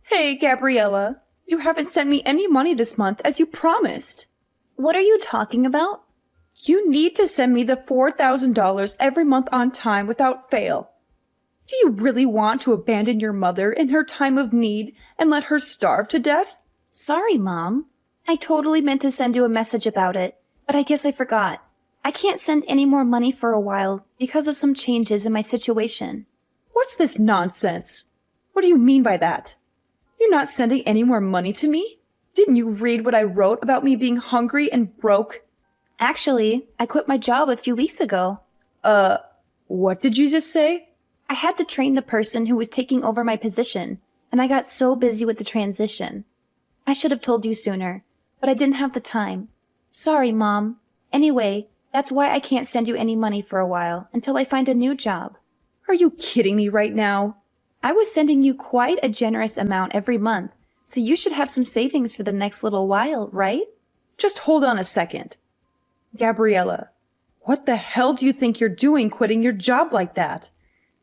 Hey, Gabriella, you haven't sent me any money this month as you promised. What are you talking about? You need to send me the $4,000 every month on time without fail. Do you really want to abandon your mother in her time of need and let her starve to death? Sorry, Mom. I totally meant to send you a message about it, but I guess I forgot. I can't send any more money for a while because of some changes in my situation. What's this nonsense? What do you mean by that? You're not sending any more money to me? Didn't you read what I wrote about me being hungry and broke? Actually, I quit my job a few weeks ago. What did you just say? I had to train the person who was taking over my position, and I got so busy with the transition. I should have told you sooner, but I didn't have the time. Sorry, Mom. Anyway, that's why I can't send you any money for a while until I find a new job. Are you kidding me right now? I was sending you quite a generous amount every month, so you should have some savings for the next little while, right? Just hold on a second. Gabriella, what the hell do you think you're doing quitting your job like that?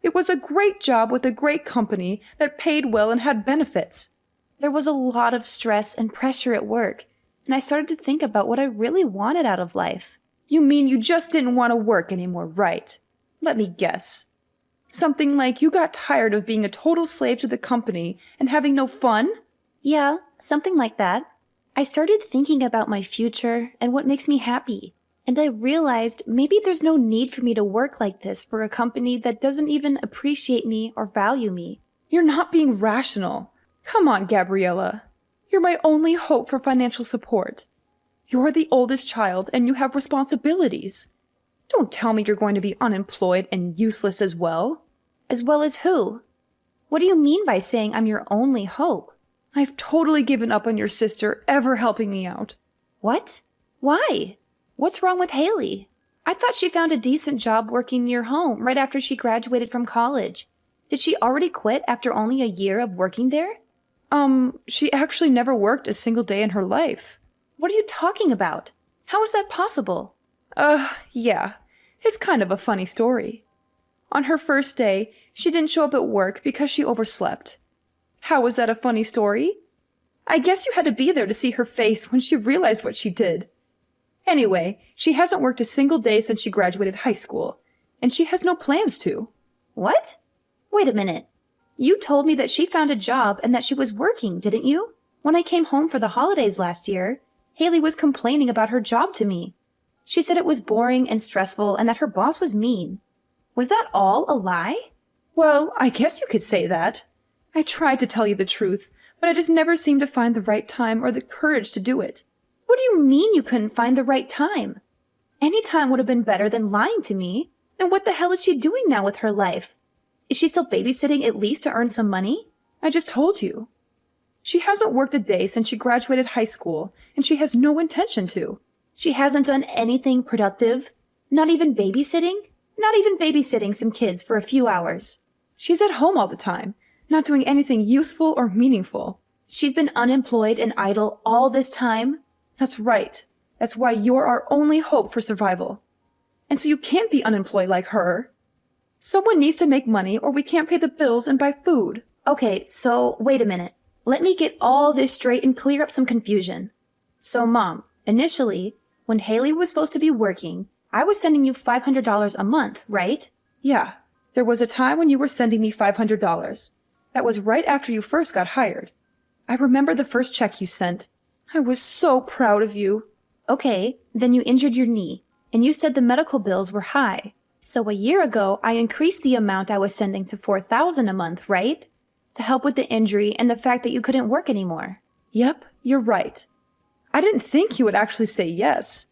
It was a great job with a great company that paid well and had benefits. There was a lot of stress and pressure at work, and I started to think about what I really wanted out of life. You mean you just didn't want to work anymore, right? Let me guess. Something like you got tired of being a total slave to the company and having no fun? Yeah, something like that. I started thinking about my future and what makes me happy, and I realized maybe there's no need for me to work like this for a company that doesn't even appreciate me or value me. You're not being rational. Come on, Gabriella. You're my only hope for financial support. You're the oldest child and you have responsibilities. Don't tell me you're going to be unemployed and useless as well. As well as who? What do you mean by saying I'm your only hope? I've totally given up on your sister ever helping me out. What? Why? What's wrong with Haley? I thought she found a decent job working near home right after she graduated from college. Did she already quit after only a year of working there? She actually never worked a single day in her life. What are you talking about? How is that possible? Yeah. It's kind of a funny story. On her first day, she didn't show up at work because she overslept. How was that a funny story? I guess you had to be there to see her face when she realized what she did. Anyway, she hasn't worked a single day since she graduated high school, and she has no plans to. What? Wait a minute. You told me that she found a job and that she was working, didn't you? When I came home for the holidays last year, Haley was complaining about her job to me. She said it was boring and stressful and that her boss was mean. Was that all a lie? Well, I guess you could say that. I tried to tell you the truth, but I just never seemed to find the right time or the courage to do it. What do you mean you couldn't find the right time? Any time would have been better than lying to me. And what the hell is she doing now with her life? Is she still babysitting at least to earn some money? I just told you. She hasn't worked a day since she graduated high school, and she has no intention to. She hasn't done anything productive? Not even babysitting? Not even babysitting some kids for a few hours. She's at home all the time, not doing anything useful or meaningful. She's been unemployed and idle all this time? That's right. That's why you're our only hope for survival. And so you can't be unemployed like her. Someone needs to make money or we can't pay the bills and buy food. Okay, so wait a minute. Let me get all this straight and clear up some confusion. So, Mom, initially, when Haley was supposed to be working, I was sending you $500 a month, right? Yeah, there was a time when you were sending me $500. That was right after you first got hired. I remember the first check you sent. I was so proud of you. Okay, then you injured your knee, and you said the medical bills were high. So a year ago, I increased the amount I was sending to $4,000 a month, right? To help with the injury and the fact that you couldn't work anymore. Yep, you're right. I didn't think you would actually say yes.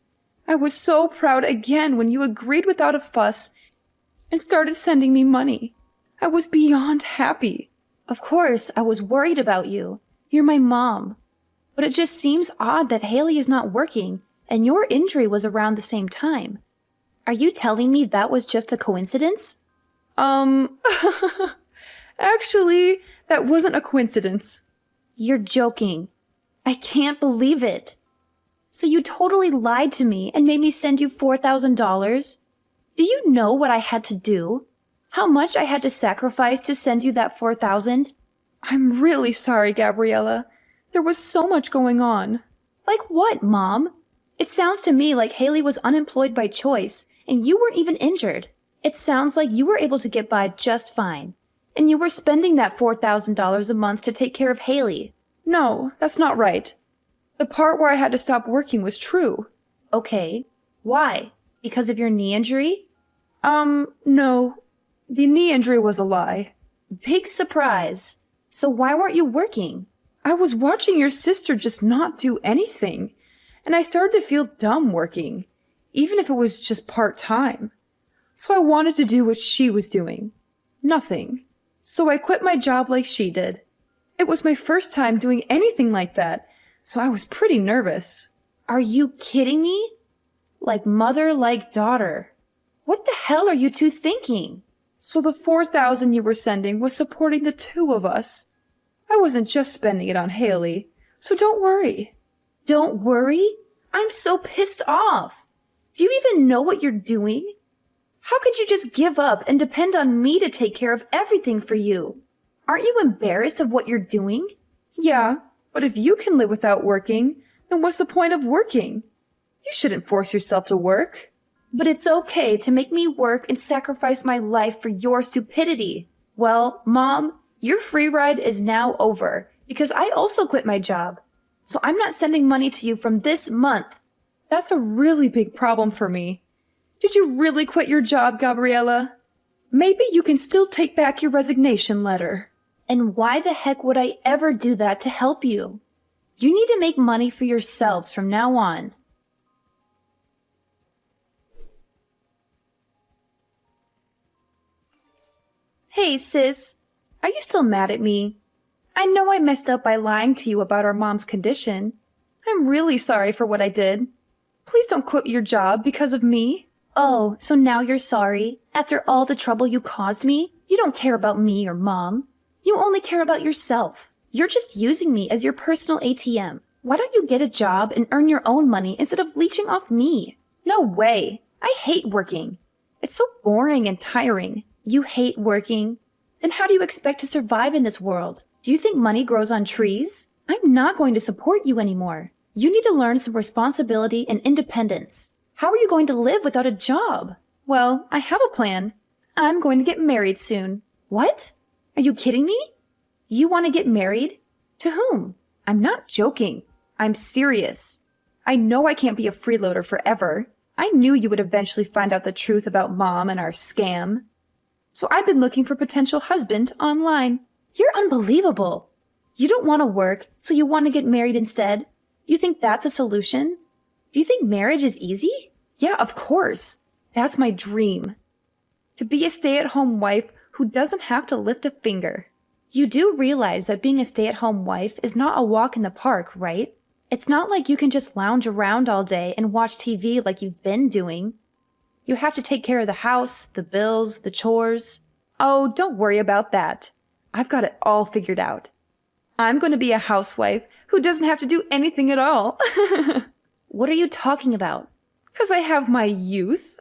I was so proud again when you agreed without a fuss and started sending me money. I was beyond happy. Of course, I was worried about you. You're my mom. But it just seems odd that Haley is not working and your injury was around the same time. Are you telling me that was just a coincidence? Actually, that wasn't a coincidence. You're joking. I can't believe it. So you totally lied to me and made me send you $4,000? Do you know what I had to do? How much I had to sacrifice to send you that $4,000? I'm really sorry, Gabriella. There was so much going on. Like what, Mom? It sounds to me like Haley was unemployed by choice, and you weren't even injured. It sounds like you were able to get by just fine, and you were spending that $4,000 a month to take care of Haley. No, that's not right. The part where I had to stop working was true. Okay. Why? Because of your knee injury? No. The knee injury was a lie. Big surprise. So why weren't you working? I was watching your sister just not do anything, and I started to feel dumb working, even if it was just part-time. So I wanted to do what she was doing. Nothing. So I quit my job like she did. It was my first time doing anything like that, so I was pretty nervous. Are you kidding me? Like mother, like daughter. What the hell are you two thinking? So the $4,000 you were sending was supporting the two of us. I wasn't just spending it on Haley, so don't worry. Don't worry? I'm so pissed off. Do you even know what you're doing? How could you just give up and depend on me to take care of everything for you? Aren't you embarrassed of what you're doing? Yeah, but if you can live without working, then what's the point of working? You shouldn't force yourself to work. But it's okay to make me work and sacrifice my life for your stupidity. Well, Mom, your free ride is now over because I also quit my job. So I'm not sending money to you from this month. That's a really big problem for me. Did you really quit your job, Gabriella? Maybe you can still take back your resignation letter. And why the heck would I ever do that to help you? You need to make money for yourselves from now on. Hey, sis. Are you still mad at me? I know I messed up by lying to you about our mom's condition. I'm really sorry for what I did. Please don't quit your job because of me. Oh, so now you're sorry? After all the trouble you caused me? You don't care about me or Mom. You only care about yourself. You're just using me as your personal ATM. Why don't you get a job and earn your own money instead of leeching off me? No way. I hate working. It's so boring and tiring. You hate working? Then how do you expect to survive in this world? Do you think money grows on trees? I'm not going to support you anymore. You need to learn some responsibility and independence. How are you going to live without a job? Well, I have a plan. I'm going to get married soon. What? Are you kidding me? You want to get married? To whom? I'm not joking. I'm serious. I know I can't be a freeloader forever. I knew you would eventually find out the truth about Mom and our scam. So I've been looking for potential husband online. You're unbelievable. You don't want to work, so you want to get married instead? You think that's a solution? Do you think marriage is easy? Yeah, of course. That's my dream. To be a stay-at-home wife who doesn't have to lift a finger. You do realize that being a stay-at-home wife is not a walk in the park, right? It's not like you can just lounge around all day and watch TV like you've been doing. You have to take care of the house, the bills, the chores. Oh, don't worry about that. I've got it all figured out. I'm going to be a housewife who doesn't have to do anything at all. What are you talking about? 'Cause I have my youth.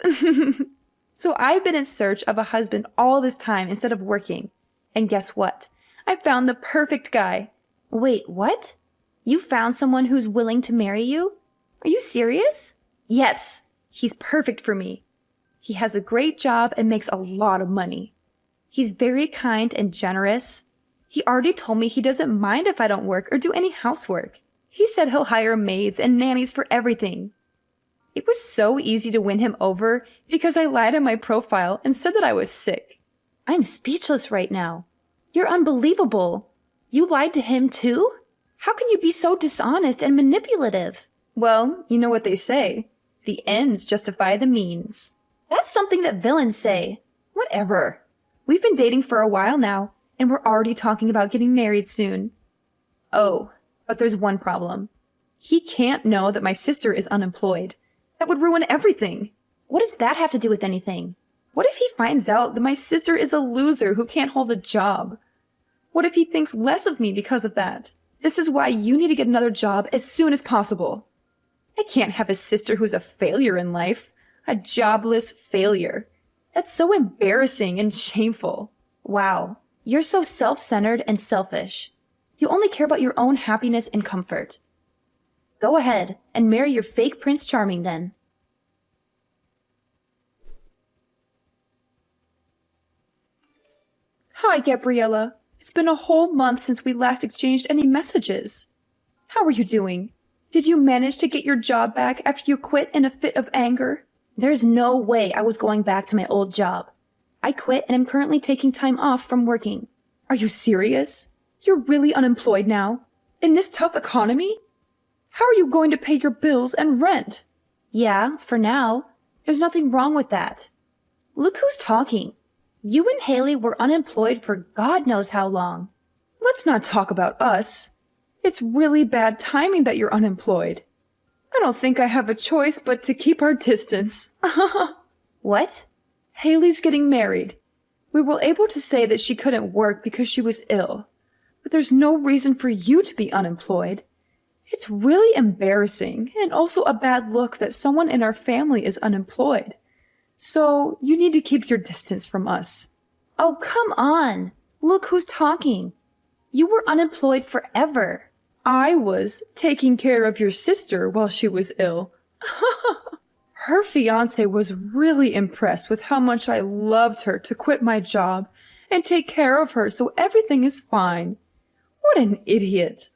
So I've been in search of a husband all this time instead of working. And guess what? I found the perfect guy. Wait, what? You found someone who's willing to marry you? Are you serious? Yes, he's perfect for me. He has a great job and makes a lot of money. He's very kind and generous. He already told me he doesn't mind if I don't work or do any housework. He said he'll hire maids and nannies for everything. It was so easy to win him over because I lied on my profile and said that I was sick. I'm speechless right now. You're unbelievable. You lied to him too? How can you be so dishonest and manipulative? Well, you know what they say. The ends justify the means. That's something that villains say. Whatever. We've been dating for a while now, and we're already talking about getting married soon. Oh, but there's one problem. He can't know that my sister is unemployed. That would ruin everything. What does that have to do with anything? What if he finds out that my sister is a loser who can't hold a job? What if he thinks less of me because of that? This is why you need to get another job as soon as possible. I can't have a sister who's a failure in life. A jobless failure. That's so embarrassing and shameful. Wow. You're so self-centered and selfish. You only care about your own happiness and comfort. Go ahead and marry your fake Prince Charming then. Hi, Gabriella. It's been a whole month since we last exchanged any messages. How are you doing? Did you manage to get your job back after you quit in a fit of anger? There's no way I was going back to my old job. I quit and am currently taking time off from working. Are you serious? You're really unemployed now? In this tough economy? How are you going to pay your bills and rent? Yeah, for now. There's nothing wrong with that. Look who's talking. You and Haley were unemployed for God knows how long. Let's not talk about us. It's really bad timing that you're unemployed. I don't think I have a choice but to keep our distance. What? Haley's getting married. We were able to say that she couldn't work because she was ill. But there's no reason for you to be unemployed. It's really embarrassing and also a bad look that someone in our family is unemployed. So you need to keep your distance from us. Oh, come on. Look who's talking. You were unemployed forever. I was taking care of your sister while she was ill. Her fiance was really impressed with how much I loved her to quit my job and take care of her so everything is fine. What an idiot.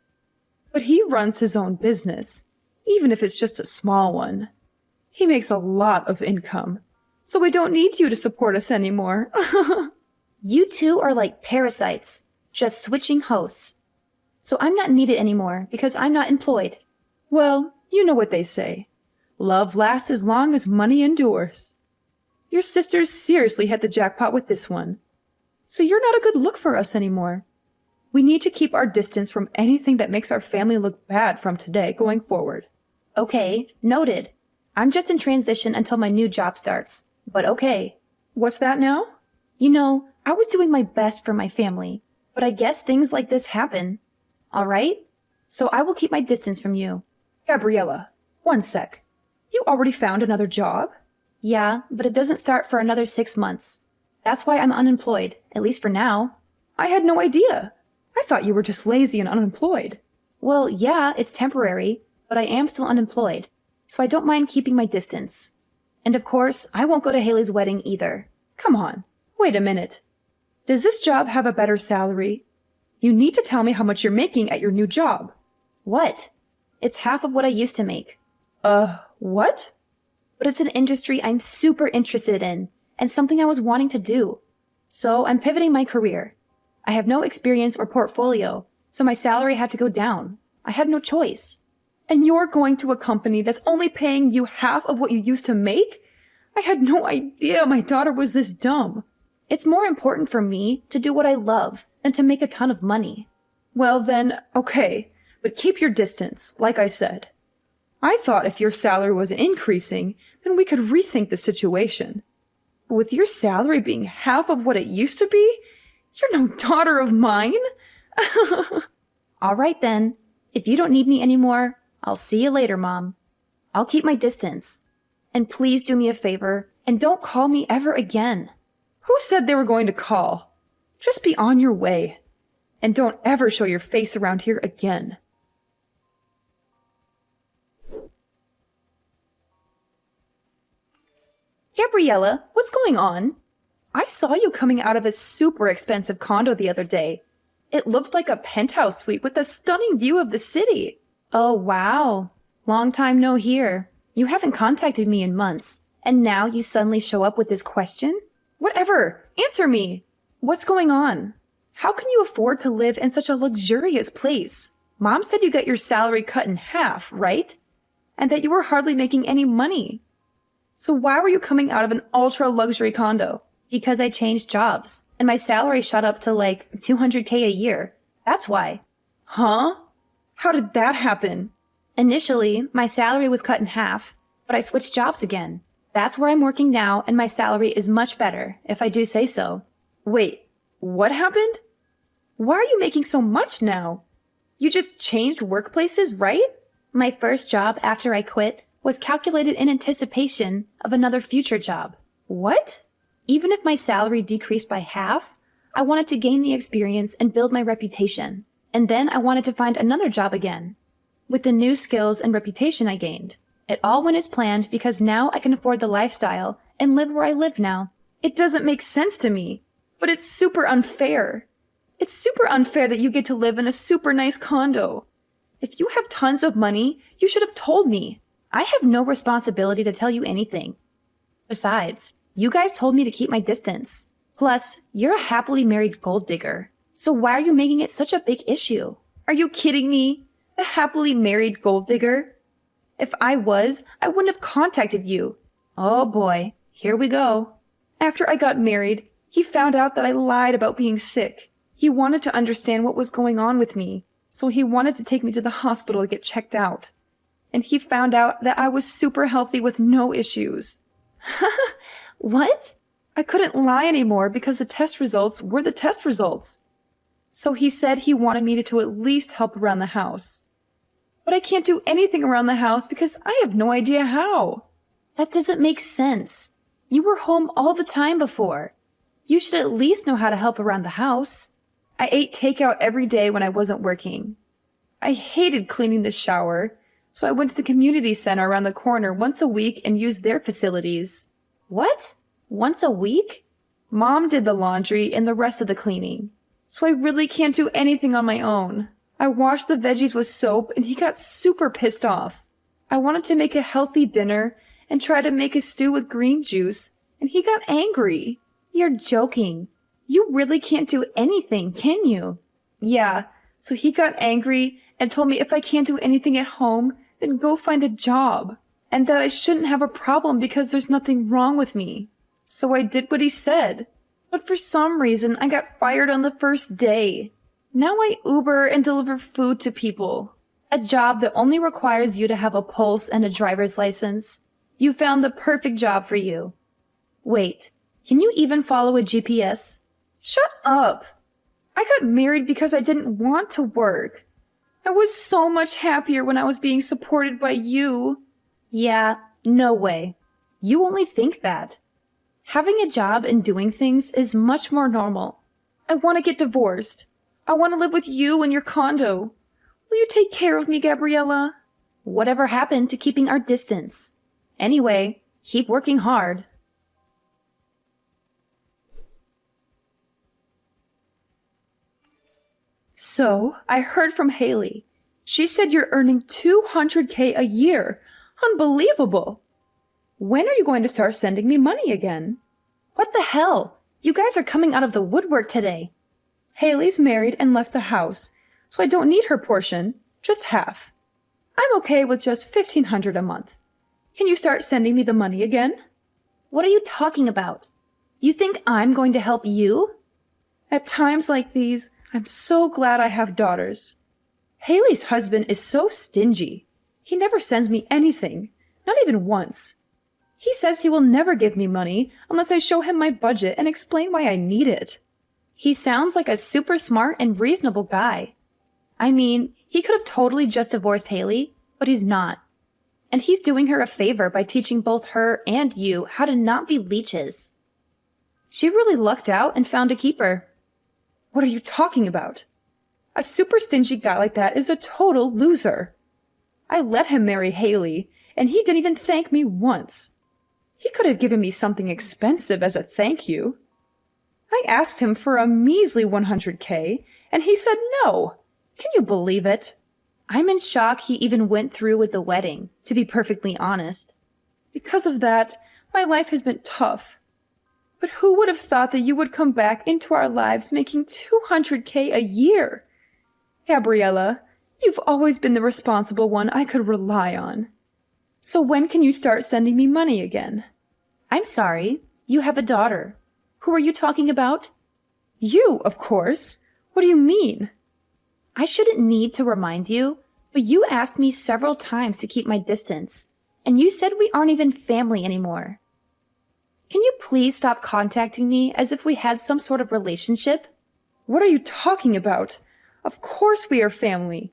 But he runs his own business, even if it's just a small one. He makes a lot of income, so we don't need you to support us anymore. You two are like parasites, just switching hosts. So I'm not needed anymore because I'm not employed. Well, you know what they say. Love lasts as long as money endures. Your sisters seriously hit the jackpot with this one. So you're not a good look for us anymore. We need to keep our distance from anything that makes our family look bad from today going forward. Okay, noted. I'm just in transition until my new job starts. But okay. What's that now? You know, I was doing my best for my family, but I guess things like this happen. All right? So I will keep my distance from you. Gabriella, one sec. You already found another job? Yeah, but it doesn't start for another 6 months. That's why I'm unemployed, at least for now. I had no idea. I thought you were just lazy and unemployed. Well, yeah, it's temporary, but I am still unemployed, so I don't mind keeping my distance. And of course, I won't go to Haley's wedding either. Come on, wait a minute. Does this job have a better salary? You need to tell me how much you're making at your new job. What? It's half of what I used to make. What? But it's an industry I'm super interested in, and something I was wanting to do. So I'm pivoting my career. I have no experience or portfolio, so my salary had to go down. I had no choice. And you're going to a company that's only paying you half of what you used to make? I had no idea my daughter was this dumb. It's more important for me to do what I love than to make a ton of money. Well then, okay, but keep your distance, like I said. I thought if your salary was increasing, then we could rethink the situation. But with your salary being half of what it used to be, you're no daughter of mine. All right then. If you don't need me anymore, I'll see you later, Mom. I'll keep my distance. And please do me a favor and don't call me ever again. Who said they were going to call? Just be on your way. And don't ever show your face around here again. Gabriella, what's going on? I saw you coming out of a super expensive condo the other day. It looked like a penthouse suite with a stunning view of the city. Oh, wow. Long time no hear. You haven't contacted me in months, and now you suddenly show up with this question? Whatever. Answer me. What's going on? How can you afford to live in such a luxurious place? Mom said you got your salary cut in half, right? And that you were hardly making any money. So why were you coming out of an ultra-luxury condo? Because I changed jobs, and my salary shot up to like $200K a year. That's why. Huh? How did that happen? Initially, my salary was cut in half, but I switched jobs again. That's where I'm working now, and my salary is much better, if I do say so. Wait, what happened? Why are you making so much now? You just changed workplaces, right? My first job after I quit was calculated in anticipation of another future job. What? Even if my salary decreased by half, I wanted to gain the experience and build my reputation. And then I wanted to find another job again. With the new skills and reputation I gained, it all went as planned because now I can afford the lifestyle and live where I live now. It doesn't make sense to me, but it's super unfair. It's super unfair that you get to live in a super nice condo. If you have tons of money, you should have told me. I have no responsibility to tell you anything. Besides, you guys told me to keep my distance. Plus, you're a happily married gold digger. So why are you making it such a big issue? Are you kidding me? The happily married gold digger? If I was, I wouldn't have contacted you. Oh boy, here we go. After I got married, he found out that I lied about being sick. He wanted to understand what was going on with me, so he wanted to take me to the hospital to get checked out. And he found out that I was super healthy with no issues. What? I couldn't lie anymore because the test results were the test results. So he said he wanted me to at least help around the house. But I can't do anything around the house because I have no idea how. That doesn't make sense. You were home all the time before. You should at least know how to help around the house. I ate takeout every day when I wasn't working. I hated cleaning the shower, so I went to the community center around the corner once a week and used their facilities. What? Once a week? Mom did the laundry and the rest of the cleaning, so I really can't do anything on my own. I washed the veggies with soap and he got super pissed off. I wanted to make a healthy dinner and try to make a stew with green juice, and he got angry. You're joking. You really can't do anything, can you? Yeah, so he got angry and told me if I can't do anything at home, then go find a job, and that I shouldn't have a problem because there's nothing wrong with me. So I did what he said. But for some reason, I got fired on the first day. Now I Uber and deliver food to people. A job that only requires you to have a pulse and a driver's license. You found the perfect job for you. Wait, can you even follow a GPS? Shut up! I got married because I didn't want to work. I was so much happier when I was being supported by you. Yeah, no way. You only think that. Having a job and doing things is much more normal. I want to get divorced. I want to live with you in your condo. Will you take care of me, Gabriella? Whatever happened to keeping our distance? Anyway, keep working hard. So, I heard from Haley. She said you're earning $200K a year. Unbelievable. When are you going to start sending me money again? What the hell? You guys are coming out of the woodwork today. Haley's married and left the house, so I don't need her portion, just half. I'm okay with just $1,500 a month. Can you start sending me the money again? What are you talking about? You think I'm going to help you? At times like these, I'm so glad I have daughters. Haley's husband is so stingy. He never sends me anything, not even once. He says he will never give me money unless I show him my budget and explain why I need it. He sounds like a super smart and reasonable guy. I mean, he could have totally just divorced Haley, but he's not. And he's doing her a favor by teaching both her and you how to not be leeches. She really lucked out and found a keeper. What are you talking about? A super stingy guy like that is a total loser. I let him marry Haley, and he didn't even thank me once. He could have given me something expensive as a thank you. I asked him for a measly $100K, and he said no. Can you believe it? I'm in shock he even went through with the wedding, to be perfectly honest. Because of that, my life has been tough. But who would have thought that you would come back into our lives making $200K a year? Gabriella, you've always been the responsible one I could rely on. So when can you start sending me money again? I'm sorry, you have a daughter. Who are you talking about? You, of course. What do you mean? I shouldn't need to remind you, but you asked me several times to keep my distance, and you said we aren't even family anymore. Can you please stop contacting me as if we had some sort of relationship? What are you talking about? Of course we are family.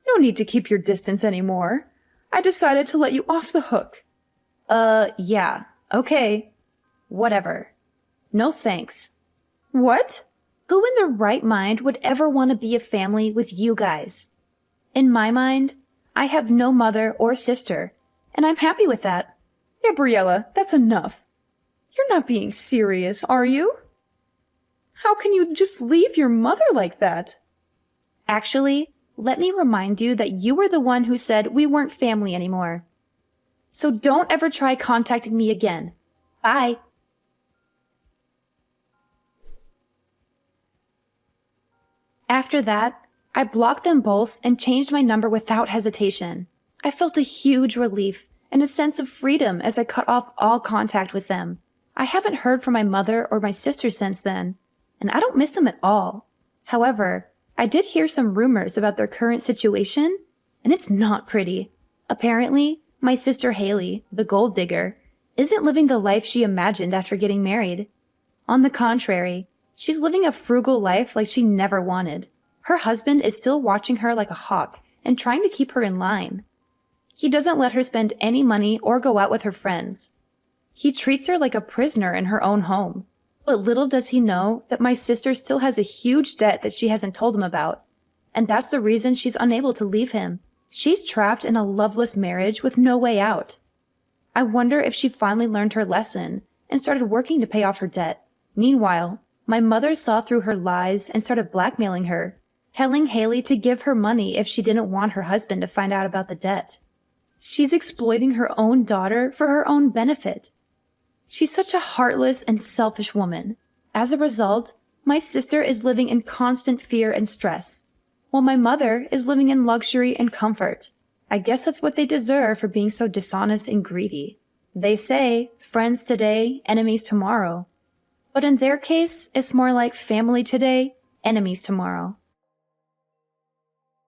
No need to keep your distance anymore. I decided to let you off the hook. Yeah, okay. Whatever. No thanks. What? Who in their right mind would ever want to be a family with you guys? In my mind, I have no mother or sister, and I'm happy with that. Gabriella, that's enough. You're not being serious, are you? How can you just leave your mother like that? Actually, let me remind you that you were the one who said we weren't family anymore. So don't ever try contacting me again. Bye. After that, I blocked them both and changed my number without hesitation. I felt a huge relief and a sense of freedom as I cut off all contact with them. I haven't heard from my mother or my sister since then, and I don't miss them at all. However, I did hear some rumors about their current situation, and it's not pretty. Apparently, my sister Haley, the gold digger, isn't living the life she imagined after getting married. On the contrary, she's living a frugal life like she never wanted. Her husband is still watching her like a hawk and trying to keep her in line. He doesn't let her spend any money or go out with her friends. He treats her like a prisoner in her own home. But little does he know that my sister still has a huge debt that she hasn't told him about. And that's the reason she's unable to leave him. She's trapped in a loveless marriage with no way out. I wonder if she finally learned her lesson and started working to pay off her debt. Meanwhile, my mother saw through her lies and started blackmailing her, telling Haley to give her money if she didn't want her husband to find out about the debt. She's exploiting her own daughter for her own benefit. She's such a heartless and selfish woman. As a result, my sister is living in constant fear and stress, while my mother is living in luxury and comfort. I guess that's what they deserve for being so dishonest and greedy. They say, friends today, enemies tomorrow. But in their case, it's more like family today, enemies tomorrow.